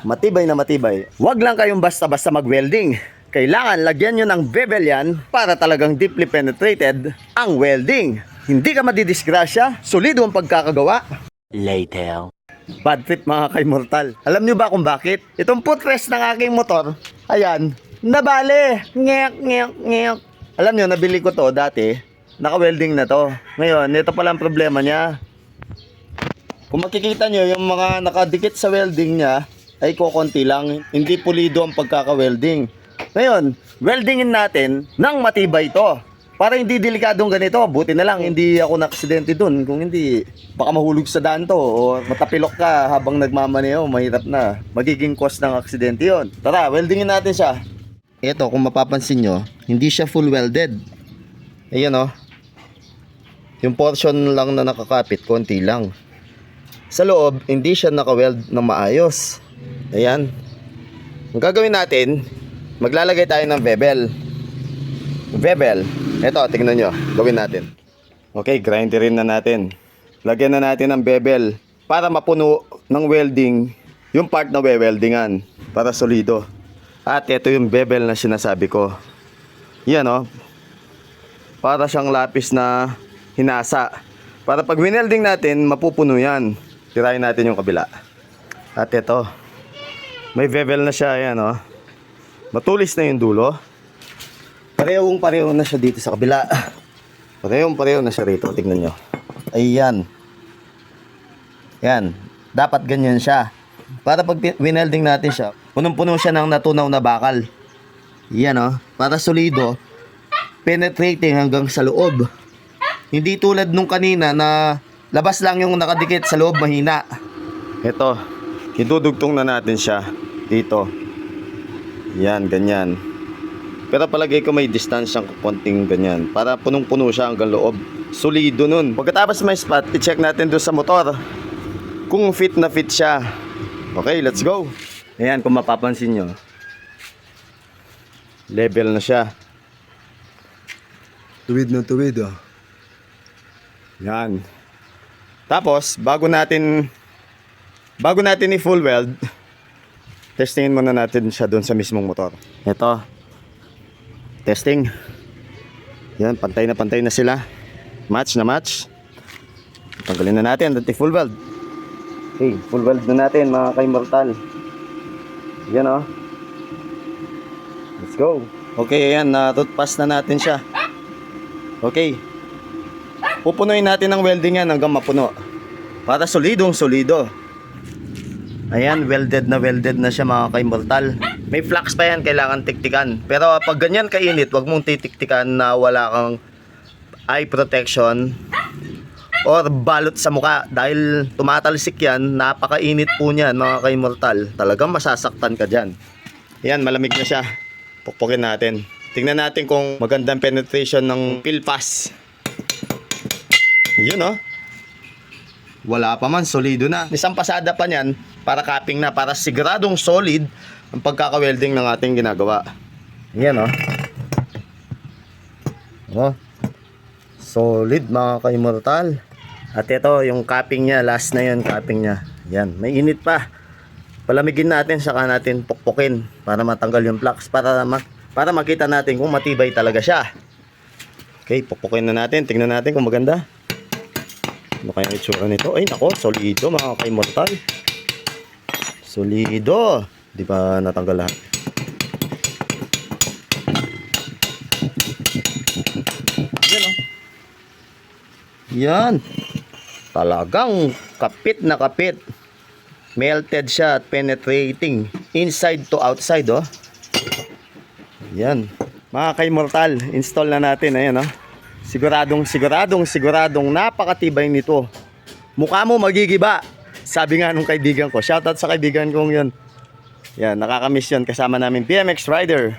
Matibay na matibay. Huwag lang kayong basta-basta mag-welding. Kailangan lagyan nyo ng bevel yan para talagang deeply penetrated ang welding. Hindi ka madidisgrasya, solido ang pagkakagawa. Later. Bad trip mga kaimortal. Alam nyo ba kung bakit? Itong footrest ng aking motor, ayan, nabali. Ngek, ngek, ngek. Alam nyo, nabili ko to dati. Naka-welding na to. Ngayon, ito pala ang problema niya. Kung makikita nyo, yung mga nakadikit sa welding niya, ay kukunti lang. Hindi pulido ang pagkaka-welding. Ngayon, weldingin natin ng matibay to. Para hindi delikadong ganito. Buti na lang, hindi ako na-aksidente dun. Kung hindi, baka mahulog sa daan to. O matapilok ka habang nagmamaneho. Mahirap na. Magiging cause ng aksidente yon. Tara, weldingin natin siya. Ito, kung mapapansin nyo, hindi siya full welded. Ayan o. Yung portion lang na nakakapit, konti lang. Sa loob, hindi siya naka-weld ng maayos. Ayan. Ang gagawin natin, maglalagay tayo ng bevel. Bevel. Ito, tingnan nyo. Gawin natin. Okay, grinderin na natin. Lagyan na natin ng bevel para mapuno ng welding yung part na weldingan para solido. At ito yung bevel na sinasabi ko. Yan o. Para siyang lapis na hinasa. Para pag winelding natin, mapupuno yan. Tirahin natin yung kabila. At ito. May bevel na siya, ayan o. Matulis na yung dulo. Parehong-pareho na siya dito sa kabila. Parehong-pareho na siya rito. Tingnan nyo. Ayan. Yan. Dapat ganyan siya. Para pag winelding natin siya, punong-puno siya ng natunaw na bakal. Yan o. Para solido, penetrating hanggang sa loob. Hindi tulad nung kanina na labas lang yung nakadikit, sa loob mahina. Ito. Idudugtong na natin siya dito. Yan, ganyan. Pero palagay ko may distansyang konting ganyan para punong-puno siya hanggang loob. Solido nun. Pagkatapos may spot, i-check natin doon sa motor kung fit na fit siya. Okay, let's go. Ayan, kung mapapansin nyo, level na siya. Tuwid na tuwid oh. Yan. Tapos, bago natin i-full weld, testingin muna natin siya doon sa mismong motor. Ito. Testing. Yan, pantay na sila. Match na match. Tanggalin na natin at i-full weld. Okay, full weld na natin mga ka-immortal. Yan o. Let's go. Okay, ayan, na-toothpass na natin siya. Okay. Pupunuin natin ang welding yan hanggang mapuno. Para solidong solido. Ayan, welded na siya mga ka-immortal. May flux pa yan, kailangan tiktikan. Pero pag ganyan kainit, wag mong titiktikan na wala kang eye protection or balot sa muka. Dahil tumatalsik yan, napakainit po niyan mga ka-immortal. Talagang masasaktan ka dyan. Ayan, malamig na siya. Pukpukin natin. Tingnan natin kung magandang penetration ng PILFAS. Yun oh. Wala pa man, solido na. Isang pasada pa niyan para capping na, para siguradong solid ang pagkaka-welding ng ating ginagawa. Yan oh. Oh. Solid mga ka-immortal. At ito yung capping niya, last na yun capping niya. Yan, may init pa. Palamigin natin, saka natin pukpukin para matanggal yung flux, para makita natin kung matibay talaga siya. Okay, pukpukin na natin, tingnan natin kung maganda. Ano kaya yung itsura nito? Ay nako, solido mga ka-immortal. Solido. Di ba natanggal lahat? Yan o. Yan. Talagang kapit na kapit. Melted siya at penetrating inside to outside oh. Yan. Mga ka-immortal, install na natin. Ayan oh. Siguradong napakatibay nito. Mukha mo magigiba. Sabi nga nung kaibigan ko. Shoutout sa kaibigan kong yun. Yan, nakakamiss yun. Kasama namin BMX rider.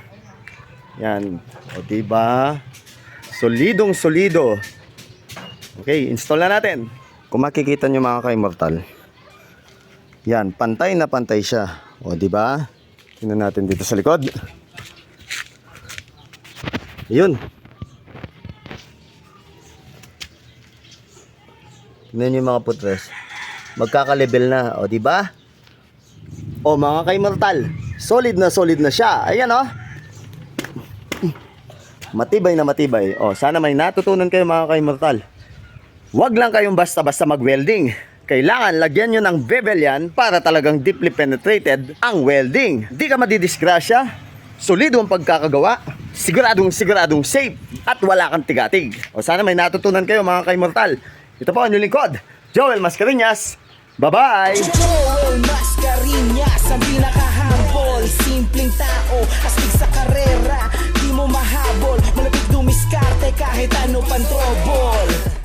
Yan. O diba? Solidong solido. Okay, install na natin. Kung makikita nyo mga ka-immortal, yan, pantay na pantay siya. O diba? Tingnan natin dito sa likod. Yun. Tingnan nyo yung mga putres. Magkaka-level na. O diba? O mga ka-immortal, solid na siya. Ayan o. Matibay na matibay. O, sana may natutunan kayo mga ka-immortal. Huwag lang kayong basta-basta mag-welding. Kailangan lagyan nyo ng bevel yan para talagang deeply penetrated ang welding. Di ka madidisgrasya, solido ang pagkakagawa, siguradong safe, at wala kang tigatig. O sana may natutunan kayo mga ka-immortal. Ito po ang inyong lingkod, Joel Mascareñas. Bye-bye! Joel Mascareñas, ang pinaka-humble, simpleng tao, astig sa karera, di mo mahabol, malapit dumiskarte kahit ano pang trouble.